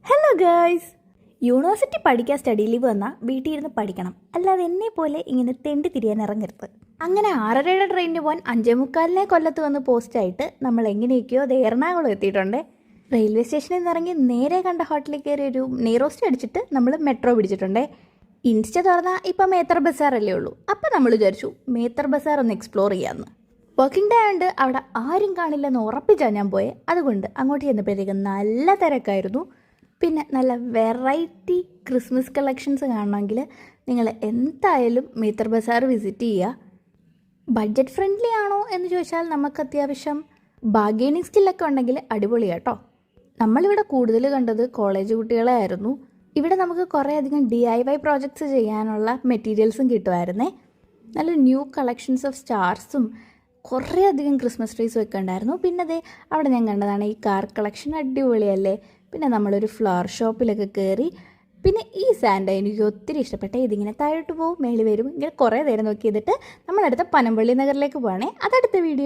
Hello guys, university പഠിക്കാൻ study leave വന്നാൽ വീട്ടിൽ ഇരുന്ന് പഠിക്കണം, അല്ലാതെ എന്നെ പോലെ ഇങ്ങനെ തെണ്ടി തിരിയാൻ ഇറങ്ങരുത്. അങ്ങനെ 6:30 ട്രെയിനിന് പോകാൻ 5:45 കൊല്ലത്ത് വന്ന് പോസ്റ്റായിട്ട് നമ്മൾ എങ്ങനെയൊക്കെയോ അത് എറണാകുളം എത്തിയിട്ടുണ്ട്. റെയിൽവേ സ്റ്റേഷനിൽ നിന്ന് ഇറങ്ങി നേരെ കണ്ട ഹോട്ടലിൽ കയറി ഒരു നെയ്റോസ്റ്റ് അടിച്ചിട്ട് നമ്മൾ മെട്രോ പിടിച്ചിട്ടുണ്ടേ. ഇൻസ്റ്റ തുറന്നാൽ ഇപ്പം മേത്തർ ബസാറല്ലേ ഉള്ളൂ. അപ്പം നമ്മൾ വിചാരിച്ചു മേത്തർ ബസാർ ഒന്ന് എക്സ്പ്ലോർ ചെയ്യാമെന്ന്. വർക്കിംഗ് ഡേ ആയതുകൊണ്ട് അവിടെ ആരും കാണില്ലെന്ന് ഉറപ്പിച്ചാണ് ഞാൻ പോയത്. അതുകൊണ്ട് അങ്ങോട്ട് ചെന്നപ്പോഴത്തേക്കും നല്ല തിരക്കായിരുന്നു. പിന്നെ നല്ല വെറൈറ്റി ക്രിസ്മസ് കളക്ഷൻസ് കാണണമെങ്കിൽ നിങ്ങൾ എന്തായാലും മേത്തർ ബസാർ വിസിറ്റ് ചെയ്യുക. ബഡ്ജറ്റ് ഫ്രണ്ട്ലി ആണോ എന്ന് ചോദിച്ചാൽ നമുക്ക് അത്യാവശ്യം ബാർഗെയിനിങ് സ്കില്ലൊക്കെ ഉണ്ടെങ്കിൽ അടിപൊളി കേട്ടോ. നമ്മളിവിടെ കൂടുതൽ കണ്ടത് കോളേജ് കുട്ടികളെ ആയിരുന്നു. ഇവിടെ നമുക്ക് കുറേ അധികം DIY പ്രോജക്ട്സ് ചെയ്യാനുള്ള മെറ്റീരിയൽസും കിട്ടുമായിരുന്നേ. നല്ല ന്യൂ കളക്ഷൻസ് ഓഫ് സ്റ്റാർസും കുറേ അധികം ക്രിസ്മസ് ട്രീസും ഒക്കെ ഉണ്ടായിരുന്നു. പിന്നെ അതേ അവിടെ ഞാൻ കണ്ടതാണ് ഈ കാർ കളക്ഷൻ, അടിപൊളിയല്ലേ. പിന്നെ നമ്മളൊരു ഫ്ലവർ ഷോപ്പിലൊക്കെ കയറി. പിന്നെ ഈ സാൻഡ എനിക്ക് ഒത്തിരി ഇഷ്ടപ്പെട്ട. ഇതിങ്ങനെ താഴോട്ട് പോകും, മേളിൽ വരും, ഇങ്ങനെ കുറേ നേരം നോക്കി ചെയ്തിട്ട് നമ്മളടുത്ത പനമ്പള്ളി നഗറിലേക്ക് പോകണേ. അതടുത്ത വീഡിയോ.